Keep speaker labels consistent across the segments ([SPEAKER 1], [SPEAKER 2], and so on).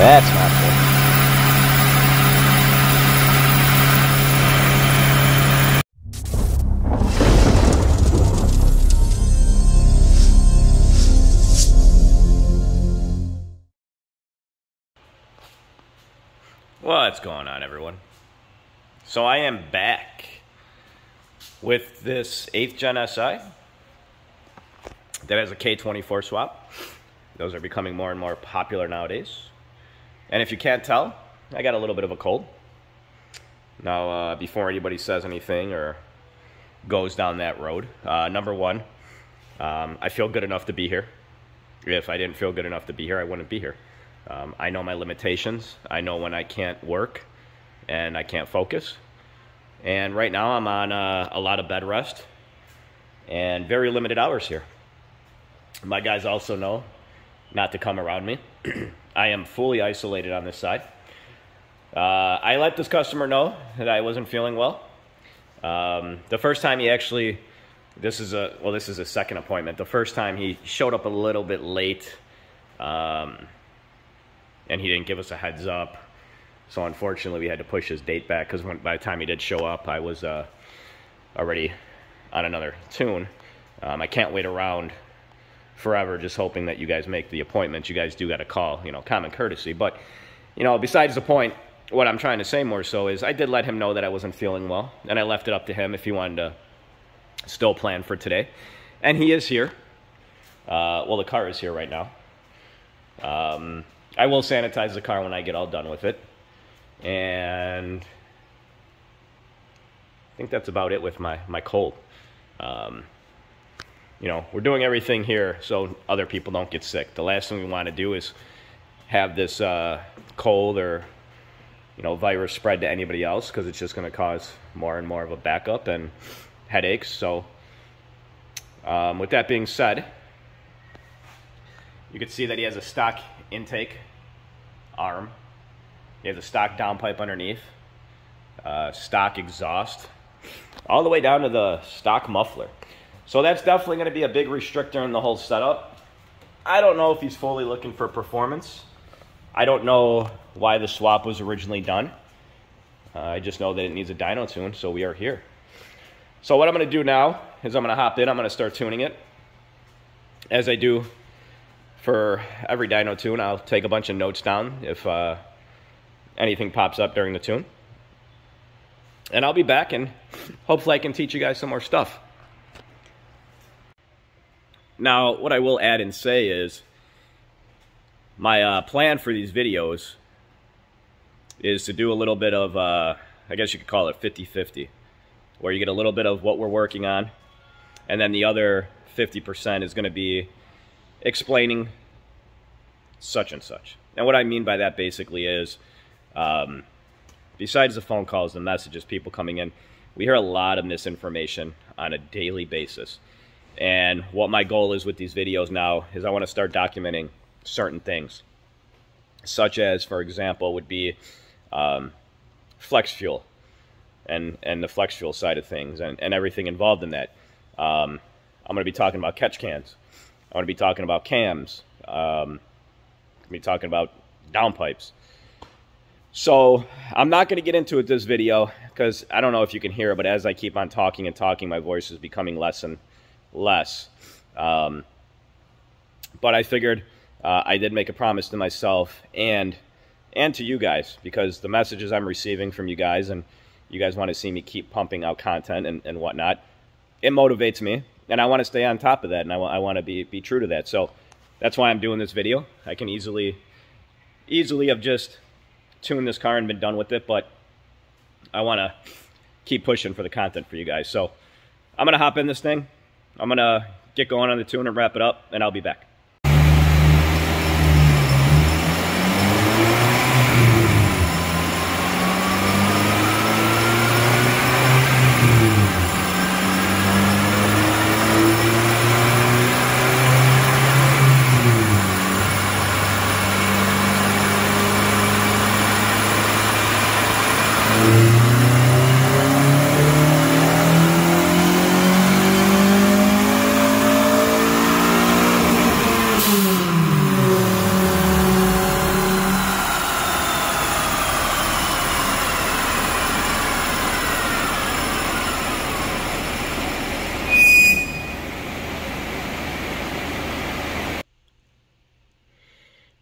[SPEAKER 1] That's not good. What's going on, everyone? So I am back with this 8th Gen SI that has a K24 swap. Those are becoming more and more popular nowadays. And if you can't tell, I got a little bit of a cold. Now, before anybody says anything or goes down that road, number one, I feel good enough to be here. If I didn't feel good enough to be here, I wouldn't be here. I know my limitations. I know when I can't work and I can't focus. And right now I'm on a lot of bed rest and very limited hours here. My guys also know not to come around me. I am fully isolated on this side. I let this customer know that I wasn't feeling well. The first time he actually, this is a second appointment. The first time he showed up a little bit late, and he didn't give us a heads up. So unfortunately we had to push his date back because by the time he did show up, I was already on another tune. I can't wait around forever just hoping that you guys make the appointment. You guys do got to call, you know, common courtesy. But, you know, besides the point, what I'm trying to say more so is I did let him know that I wasn't feeling well, and I left it up to him if he wanted to still plan for today. And he is here. Well, the car is here right now. I will sanitize the car when I get all done with it. And I think that's about it with my cold. You know, we're doing everything here so other people don't get sick. The last thing we want to do is have this cold or, you know, virus spread to anybody else, because it's just going to cause more and more of a backup and headaches. So with that being said, you can see that he has a stock intake arm. He has a stock downpipe underneath, stock exhaust, all the way down to the stock muffler. So that's definitely going to be a big restrictor in the whole setup. I don't know if he's fully looking for performance. I don't know why the swap was originally done. I just know that it needs a dyno tune, so we are here. So what I'm going to do now is I'm going to hop in. I'm going to start tuning it. As I do for every dyno tune, I'll take a bunch of notes down if anything pops up during the tune. And I'll be back, and hopefully I can teach you guys some more stuff. Now, what I will add and say is my plan for these videos is to do a little bit of, I guess you could call it 50-50, where you get a little bit of what we're working on, and then the other 50% is going to be explaining such and such. And what I mean by that basically is, besides the phone calls, the messages, people coming in, we hear a lot of misinformation on a daily basis. And what my goal is with these videos now is I want to start documenting certain things, such as, for example, would be flex fuel and the flex fuel side of things and everything involved in that. I'm going to be talking about catch cans. I'm going to be talking about cams. I'm going to be talking about downpipes. So I'm not going to get into it this video because I don't know if you can hear it, but as I keep on talking and talking, my voice is becoming less and less. But I figured I did make a promise to myself and to you guys, because the messages I'm receiving from you guys, and you guys want to see me keep pumping out content and whatnot, it motivates me, and I want to stay on top of that, and I want to be true to that. So that's why I'm doing this video. I can easily have just tuned this car and been done with it, but I want to keep pushing for the content for you guys. So I'm going to hop in this thing. I'm going to get going on the tune and wrap it up, and I'll be back.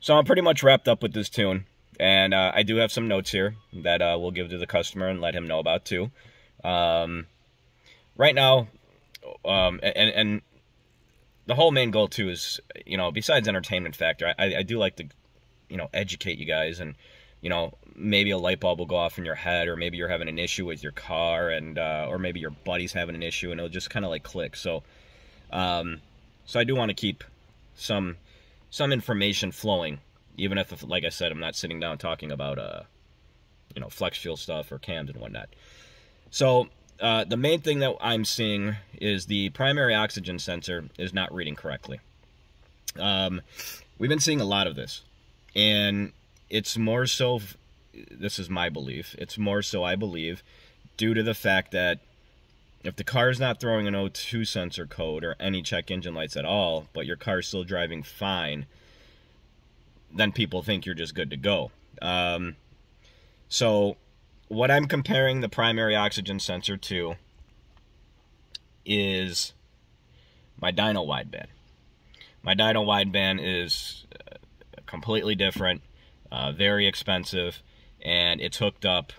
[SPEAKER 1] So I'm pretty much wrapped up with this tune, and I do have some notes here that we'll give to the customer and let him know about too. Right now, and the whole main goal too is, you know, besides entertainment factor, I do like to, you know, educate you guys, and, you know, maybe a light bulb will go off in your head, or maybe you're having an issue with your car, and or maybe your buddy's having an issue, and it'll just kind of like click. So so I do want to keep some information flowing, even if, like I said, I'm not sitting down talking about you know, flex fuel stuff or cams and whatnot. So the main thing that I'm seeing is the primary oxygen sensor is not reading correctly. We've been seeing a lot of this, and it's more so, this is my belief, it's more so, I believe, due to the fact that if the car is not throwing an O2 sensor code or any check engine lights at all, but your car is still driving fine, then people think you're just good to go. So what I'm comparing the primary oxygen sensor to is my dyno wideband. My dyno wideband is completely different, very expensive, and it's hooked up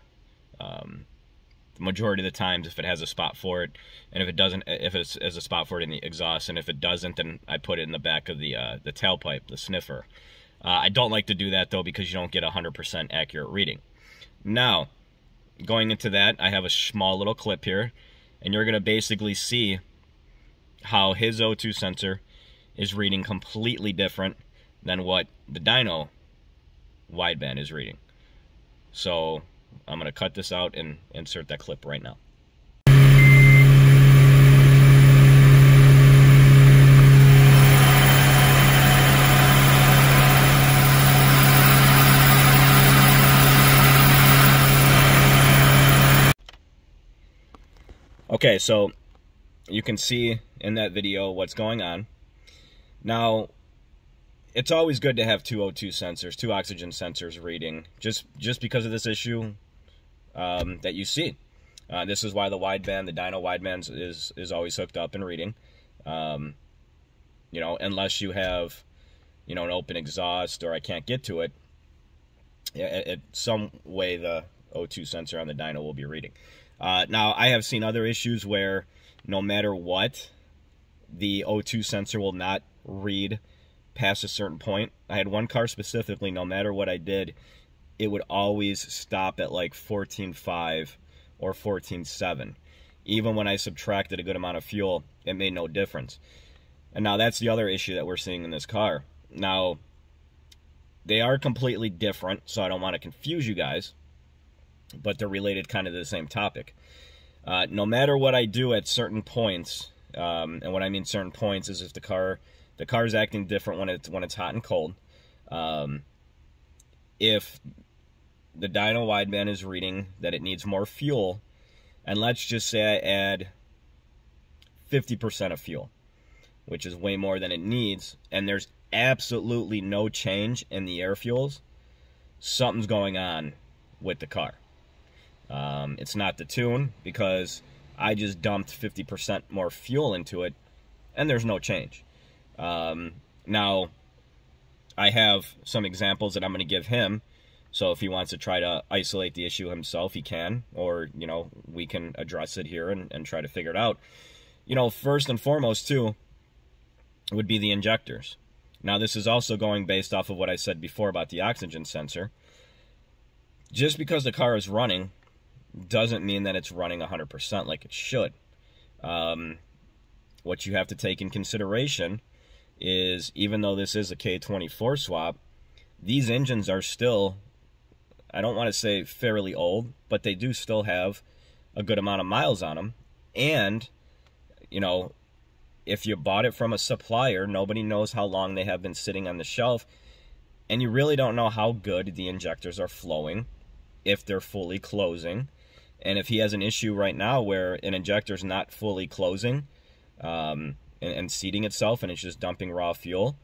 [SPEAKER 1] the majority of the times if it has a spot for it, and if it doesn't, if it's a spot for it in the exhaust, and if it doesn't, then I put it in the back of the tailpipe, the sniffer. I don't like to do that though, because you don't get 100% accurate reading. Now, going into that, I have a small little clip here, and you're gonna basically see how his O2 sensor is reading completely different than what the dyno wideband is reading. So I'm going to cut this out and insert that clip right now. Okay, so you can see in that video what's going on. Now, it's always good to have two O2 sensors, two oxygen sensors reading, just because of this issue that you see. This is why the wideband, the dyno wideband, is always hooked up and reading. You know, unless you have, you know, an open exhaust or I can't get to it, some way the O2 sensor on the dyno will be reading. Now, I have seen other issues where no matter what, the O2 sensor will not read past a certain point. I had one car specifically, no matter what I did, it would always stop at like 14.5 or 14.7. Even when I subtracted a good amount of fuel, it made no difference. And now that's the other issue that we're seeing in this car. Now, they are completely different, so I don't want to confuse you guys, but they're related kind of to the same topic. No matter what I do at certain points, and what I mean certain points is if the car is acting different when it's hot and cold. If the dyno wideband is reading that it needs more fuel, and let's just say I add 50% of fuel, which is way more than it needs, and there's absolutely no change in the air fuels, something's going on with the car. It's not the tune, because I just dumped 50% more fuel into it, and there's no change. Now, I have some examples that I'm going to give him, so if he wants to try to isolate the issue himself, he can, or, you know, we can address it here and try to figure it out. You know, first and foremost, too, would be the injectors. Now, this is also going based off of what I said before about the oxygen sensor. Just because the car is running doesn't mean that it's running 100% like it should. What you have to take in consideration is, even though this is a K24 swap, these engines are still, I don't want to say fairly old, but they do still have a good amount of miles on them. And, you know, if you bought it from a supplier, nobody knows how long they have been sitting on the shelf, and you really don't know how good the injectors are flowing, if they're fully closing. And if he has an issue right now where an injector's not fully closing, and seating itself, and it's just dumping raw fuel,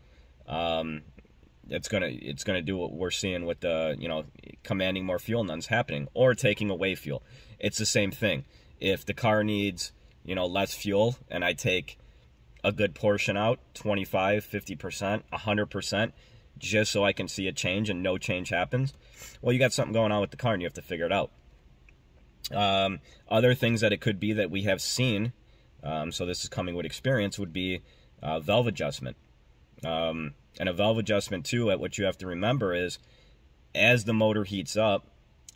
[SPEAKER 1] it's gonna do what we're seeing with the, you know, commanding more fuel, none's happening, or taking away fuel. It's the same thing. If the car needs, you know, less fuel, and I take a good portion out, 25, 50%, 100%, just so I can see a change and no change happens, well, you got something going on with the car and you have to figure it out. Other things that it could be that we have seen, so this is coming with experience, would be valve adjustment. And a valve adjustment too, what you have to remember is, as the motor heats up,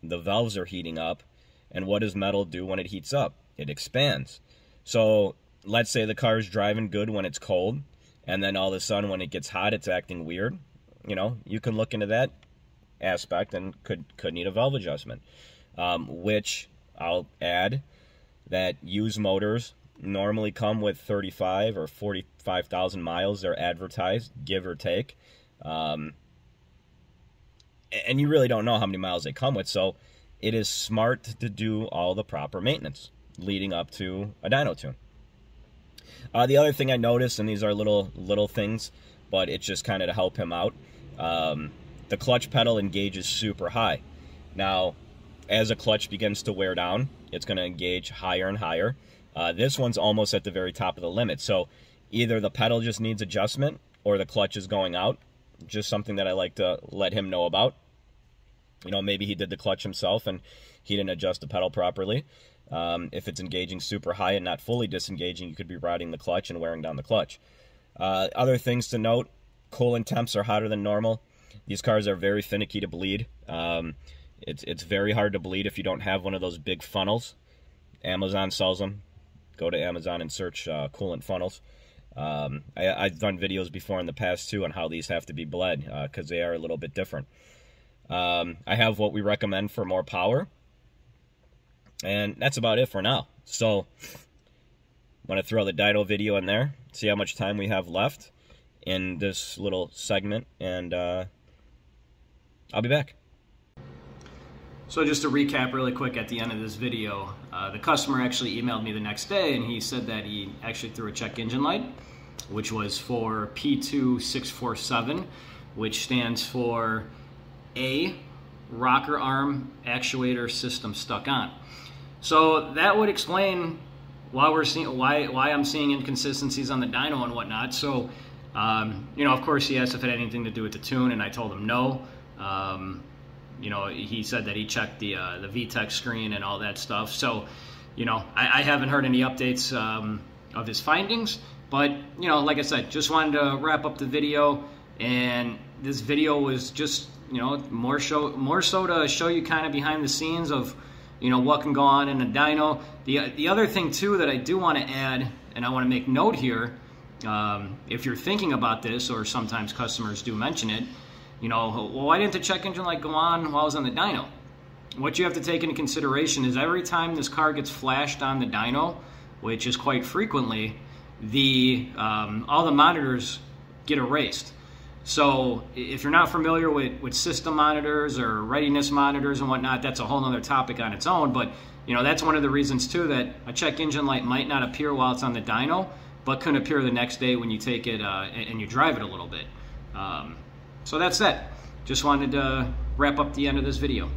[SPEAKER 1] the valves are heating up, and what does metal do when it heats up? It expands. So let's say the car is driving good when it's cold, and then all of a sudden when it gets hot, it's acting weird. You know, you can look into that aspect and could need a valve adjustment, which I'll add that used motors normally come with 35 or 45,000 miles. They're advertised, give or take. And you really don't know how many miles they come with, so it is smart to do all the proper maintenance leading up to a dyno tune. The other thing I noticed, and these are little things, but it's just kind of to help him out, the clutch pedal engages super high. Now, as a clutch begins to wear down, it's going to engage higher and higher. This one's almost at the very top of the limit, so either the pedal just needs adjustment or the clutch is going out. Just something that I like to let him know about. You know, maybe he did the clutch himself and he didn't adjust the pedal properly. If it's engaging super high and not fully disengaging, you could be riding the clutch and wearing down the clutch. Other things to note, coolant temps are hotter than normal. These cars are very finicky to bleed. It's very hard to bleed if you don't have one of those big funnels. Amazon sells them. Go to Amazon and search coolant funnels. I've done videos before in the past too on how these have to be bled because they are a little bit different. I have what we recommend for more power, and that's about it for now. So I'm going to throw the dyno video in there, see how much time we have left in this little segment, and I'll be back. So just to recap really quick at the end of this video, the customer actually emailed me the next day, and he said that he actually threw a check engine light, which was for P2647, which stands for A, rocker arm actuator system stuck on. So that would explain why I'm seeing inconsistencies on the dyno and whatnot. So, you know, of course he asked if it had anything to do with the tune, and I told him no. You know, he said that he checked the VTEC screen and all that stuff. So, you know, I haven't heard any updates of his findings. But, you know, like I said, just wanted to wrap up the video. And this video was just, you know, more so to show you kind of behind the scenes of, you know, what can go on in a dyno. The other thing, too, that I do want to add, and I want to make note here, if you're thinking about this, or sometimes customers do mention it, you know, well, why didn't the check engine light go on while I was on the dyno? What you have to take into consideration is every time this car gets flashed on the dyno, which is quite frequently, all the monitors get erased. So if you're not familiar with system monitors or readiness monitors and whatnot, that's a whole other topic on its own. But, you know, that's one of the reasons, too, that a check engine light might not appear while it's on the dyno, but can appear the next day when you take it and you drive it a little bit. So that's it. Just wanted to wrap up the end of this video.